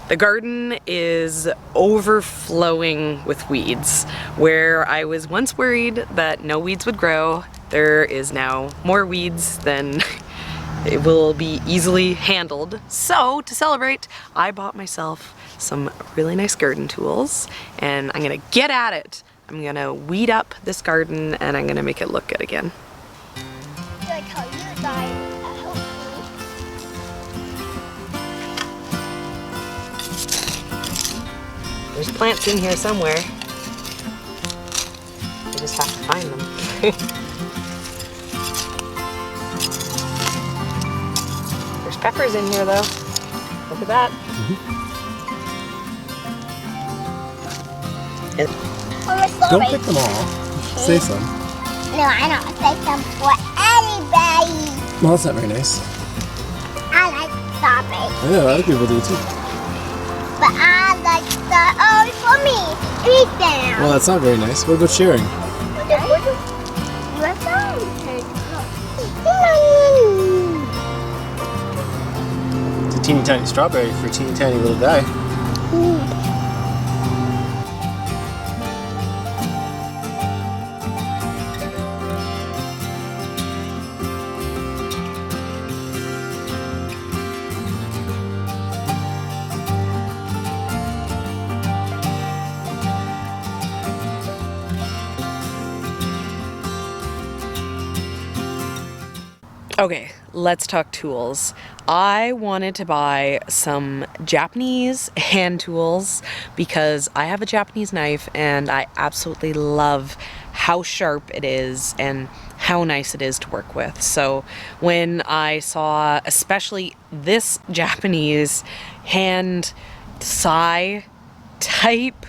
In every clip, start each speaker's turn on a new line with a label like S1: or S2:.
S1: The garden is overflowing with weeds. Where I was once worried that no weeds would grow, there is now more weeds than it will be easily handled. So to celebrate, I bought myself some really nice garden tools and I'm gonna get at it. I'm gonna weed up this garden and I'm gonna make it look good again.
S2: Like how you died.
S1: There's plants in here somewhere. I just have to find them. There's peppers in here though. Look at that.
S3: Don't pick them all. Say some.
S2: No, I don't say some for anybody.
S3: Well, that's not very nice.
S2: I like strawberries.
S3: I know, other people do too.
S2: But I like the only for me. Eat them.
S3: Well, that's not very nice. What about sharing? It's a teeny tiny strawberry for a teeny tiny little guy.
S1: Okay, let's talk tools. I wanted to buy some Japanese hand tools because I have a Japanese knife and I absolutely love how sharp it is and how nice it is to work with. So when I saw especially this Japanese hand sai type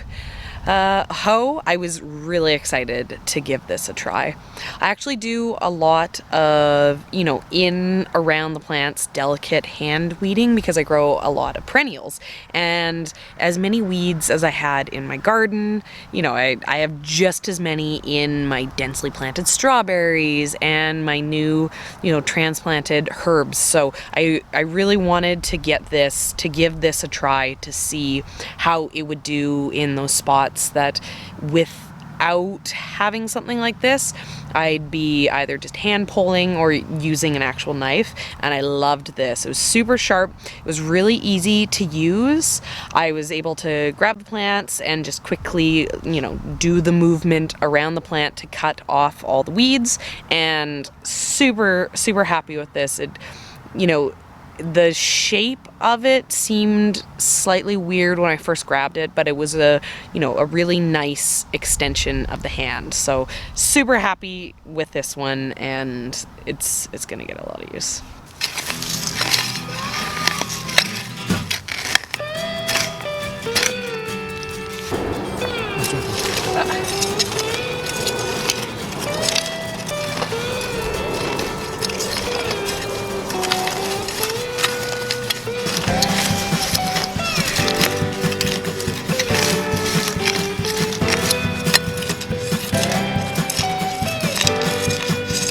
S1: hoe, I was really excited to give this a try. I actually do a lot of, in around the plants, delicate hand weeding because I grow a lot of perennials. And as many weeds as I had in my garden, I have just as many in my densely planted strawberries and my new, transplanted herbs. So I really wanted to give this a try to see how it would do in those spots that without having something like this, I'd be either just hand pulling or using an actual knife, and I loved this. It was super sharp. It was really easy to use. I was able to grab the plants and just quickly, do the movement around the plant to cut off all the weeds, and super, super happy with this. The shape of it seemed slightly weird when I first grabbed it, but it was a really nice extension of the hand. So super happy with this one, and it's gonna get a lot of use.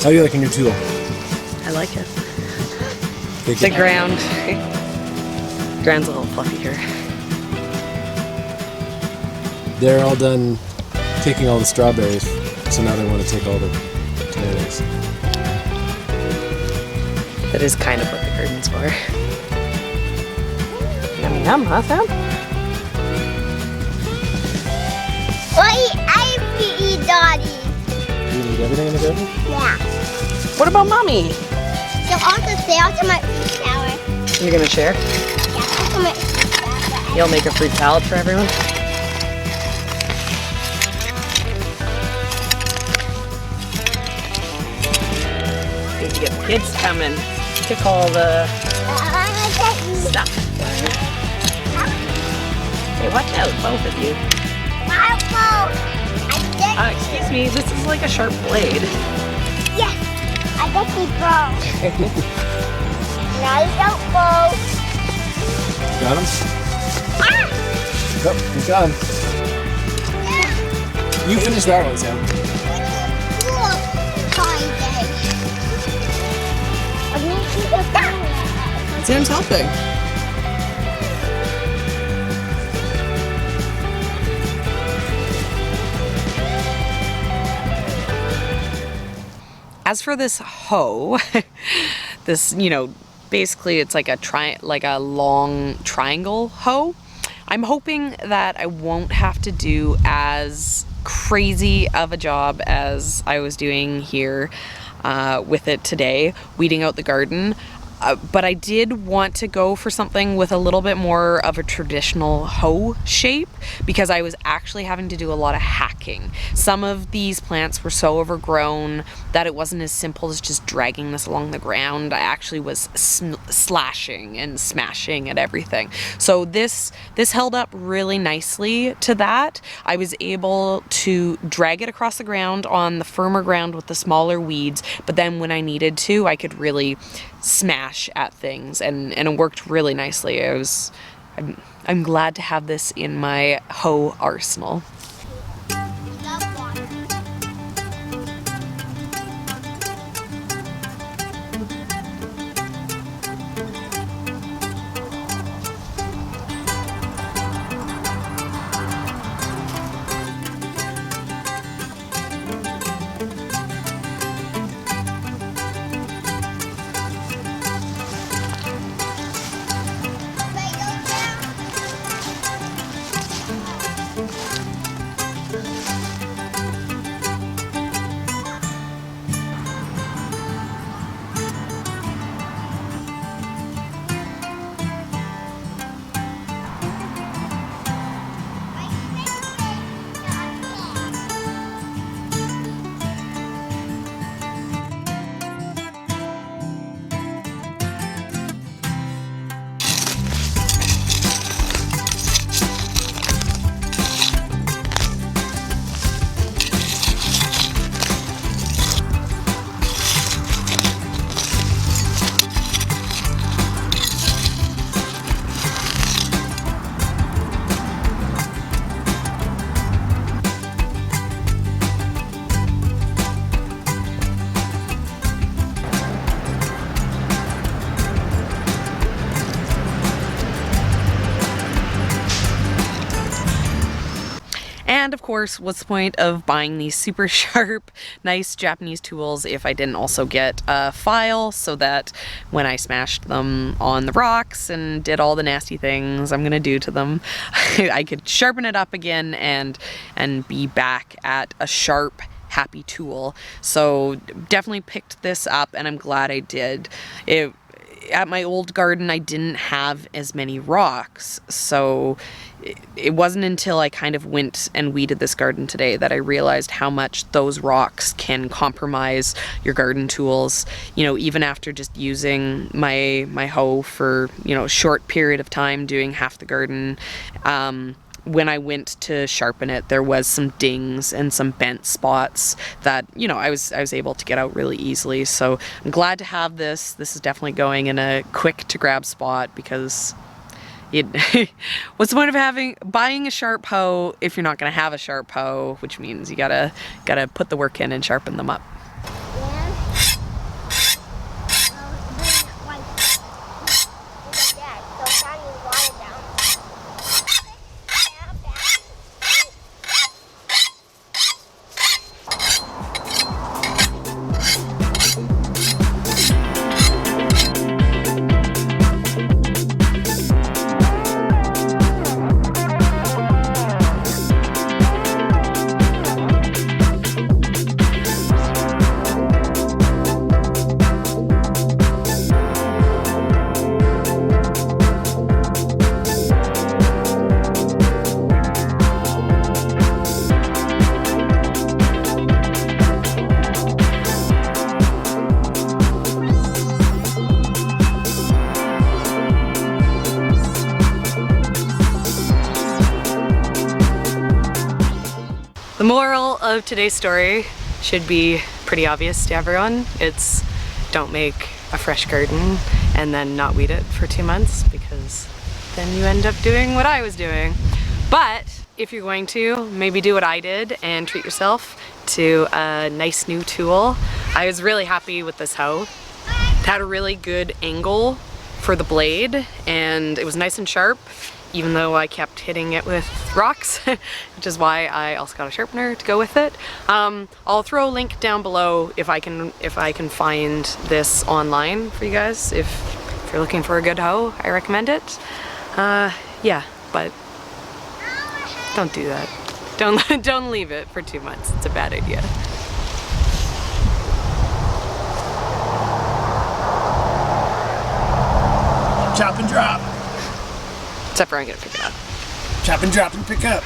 S3: How do you like a new tool?
S1: I like it. The ground's a little fluffy here.
S3: They're all done taking all the strawberries, so now they want to take all the tomatoes.
S1: That is kind of what the garden's for. Yum yum, huh, Sam?
S2: I eat Daddy.
S3: You eat everything in the garden?
S2: Yeah.
S1: What about Mommy?
S2: So also stay out to my fruit salad.
S1: You're gonna share?
S2: Yeah, also my fruit salad.
S1: You'll make a fruit salad for everyone? Need to get the kids coming. Pick all the stuff. Hey, watch out, both of you. Excuse me, this is like a sharp blade.
S2: Yes, I guess we broke. Now you don't fall.
S3: Got him?
S2: Ah!
S3: Yep, he's got him. You finish that one, Sam.
S1: Sam's helping. As for this hoe, this, you know, basically it's like a long triangle hoe. I'm hoping that I won't have to do as crazy of a job as I was doing here with it today, weeding out the garden. But I did want to go for something with a little bit more of a traditional hoe shape because I was actually having to do a lot of hacking. Some of these plants were so overgrown that it wasn't as simple as just dragging this along the ground. I actually was slashing and smashing at everything. So this held up really nicely to that. I was able to drag it across the ground on the firmer ground with the smaller weeds, but then when I needed to, I could really smash at things, and it worked really nicely. I'm glad to have this in my hoe arsenal. And of course, what's the point of buying these super sharp, nice Japanese tools if I didn't also get a file so that when I smashed them on the rocks and did all the nasty things I'm gonna do to them, I could sharpen it up again and be back at a sharp, happy tool. So definitely picked this up, and I'm glad I did. At my old garden, I didn't have as many rocks, so it wasn't until I kind of went and weeded this garden today that I realized how much those rocks can compromise your garden tools. You know, even after just using my hoe for, you know, a short period of time doing half the garden, when I went to sharpen it, there was some dings and some bent spots that, you know, I was able to get out really easily. So I'm glad to have this. This is definitely going in a quick to grab spot because what's the point of buying a sharp hoe if you're not going to have a sharp hoe, which means you gotta put the work in and sharpen them up. The moral of today's story should be pretty obvious to everyone. It's don't make a fresh garden and then not weed it for 2 months, because then you end up doing what I was doing. But if you're going to, maybe do what I did and treat yourself to a nice new tool. I was really happy with this hoe. It had a really good angle for the blade, and it was nice and sharp, even though I kept hitting it with rocks, which is why I also got a sharpener to go with it. I'll throw a link down below if I can find this online for you guys. If you're looking for a good hoe, I recommend it. Yeah, but don't do that. Don't leave it for 2 months. It's a bad idea.
S3: Chop and drop.
S1: Except for I'm gonna pick it up.
S3: Chop and drop and pick up.